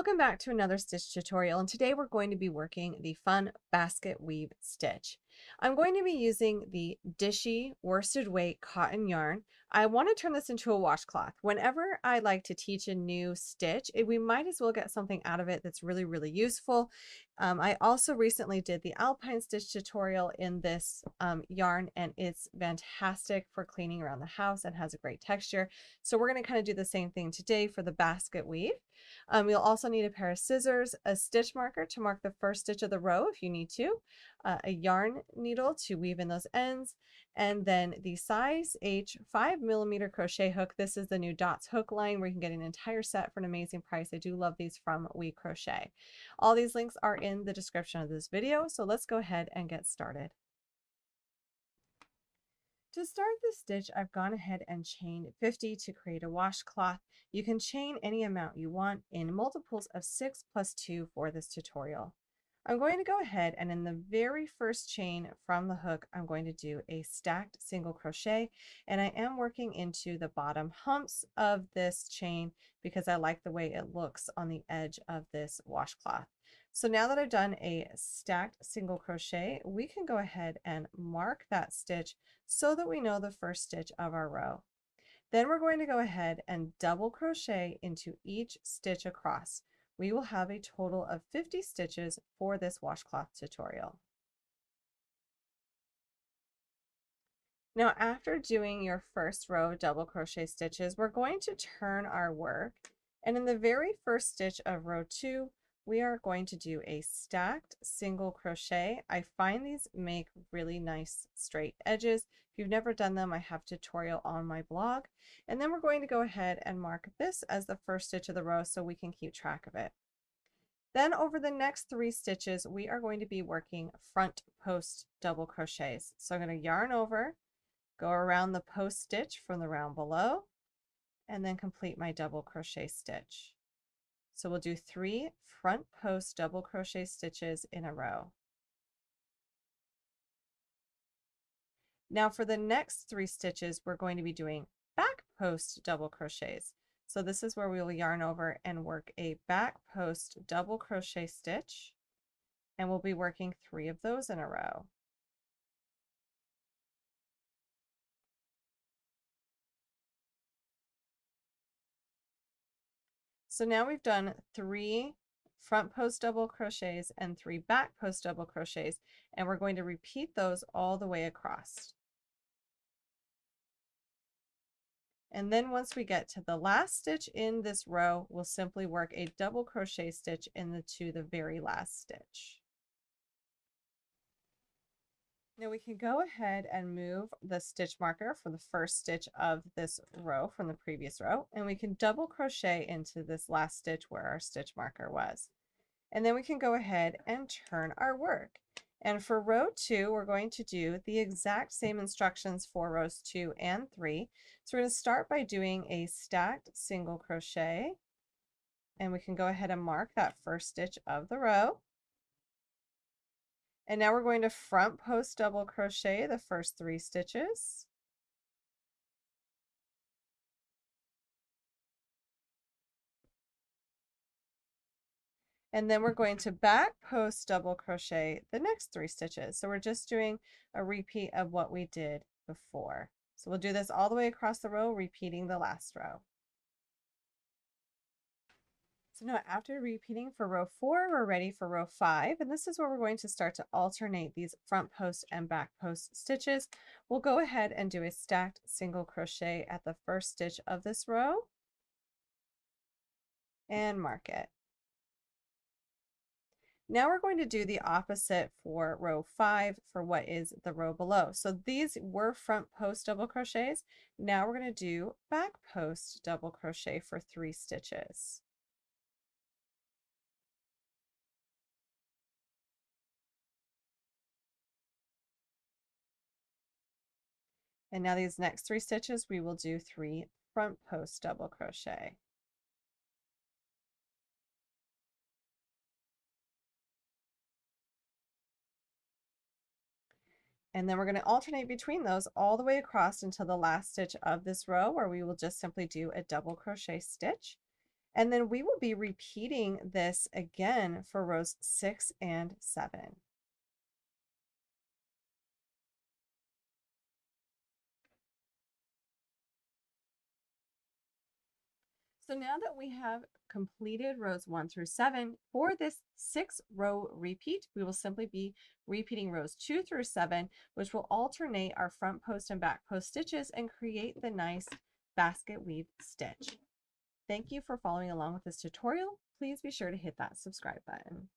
Welcome back to another stitch tutorial, and today we're going to be working the fun basket weave stitch. I'm going to be using the Dishy worsted weight cotton yarn. I want to turn this into a washcloth. Whenever I like to teach a new stitch, we might as well get something out of it that's really useful. I also recently did the Alpine stitch tutorial in this yarn, and it's fantastic for cleaning around the house and has a great texture. So we're going to kind of do the same thing today for the basket weave. You'll also need a pair of scissors, a stitch marker to mark the first stitch of the row if you need to, a yarn needle to weave in those ends, and then the size H 5mm crochet hook. This is the new Dots hook line where you can get an entire set for an amazing price. I do love these from We Crochet. All these links are in the description of this video, so let's go ahead and get started. To start the stitch, I've gone ahead and chained 50 to create a washcloth. You can chain any amount you want in multiples of 6 plus 2 for this tutorial. I'm going to go ahead and in the very first chain from the hook, I'm going to do a stacked single crochet, and I am working into the bottom humps of this chain because I like the way it looks on the edge of this washcloth. So now that I've done a stacked single crochet, we can go ahead and mark that stitch so that we know the first stitch of our row. Then we're going to go ahead and double crochet into each stitch across. We will have a total of 50 stitches for this washcloth tutorial. Now, after doing your first row of double crochet stitches, we're going to turn our work, and in the very first stitch of row 2, we are going to do a stacked single crochet. I find these make really nice straight edges. If you've never done them, I have a tutorial on my blog. And then we're going to go ahead and mark this as the first stitch of the row so we can keep track of it. Then over the next 3 stitches, we are going to be working front post double crochets. So I'm going to yarn over, go around the post stitch from the round below, and then complete my double crochet stitch. So we'll do 3 front post double crochet stitches in a row. Now for the next 3 stitches, we're going to be doing back post double crochets. So this is where we will yarn over and work a back post double crochet stitch, and we'll be working 3 of those in a row. So now we've done 3 front post double crochets and 3 back post double crochets, and we're going to repeat those all the way across. And then once we get to the last stitch in this row, we'll simply work a double crochet stitch to the very last stitch. Now we can go ahead and move the stitch marker for the first stitch of this row from the previous row, and we can double crochet into this last stitch where our stitch marker was. And then we can go ahead and turn our work. And for row 2, we're going to do the exact same instructions for rows 2 and 3. So we're going to start by doing a stacked single crochet, and we can go ahead and mark that first stitch of the row. And now we're going to front post double crochet the first 3 stitches. And then we're going to back post double crochet the next 3 stitches. So we're just doing a repeat of what we did before. So we'll do this all the way across the row, repeating the last row. So now after repeating for row 4, we're ready for row 5, and this is where we're going to start to alternate these front post and back post stitches. We'll go ahead and do a stacked single crochet at the first stitch of this row and mark it. Now we're going to do the opposite for row 5 for what is the row below. So these were front post double crochets. Now we're going to do back post double crochet for 3 stitches. And now these next 3 stitches, we will do 3 front post double crochet. And then we're going to alternate between those all the way across until the last stitch of this row, where we will just simply do a double crochet stitch. And then we will be repeating this again for rows 6 and 7. So now that we have completed rows 1 through 7, for this 6-row repeat, we will simply be repeating rows 2 through 7, which will alternate our front post and back post stitches and create the nice basket weave stitch. Thank you for following along with this tutorial. Please be sure to hit that subscribe button.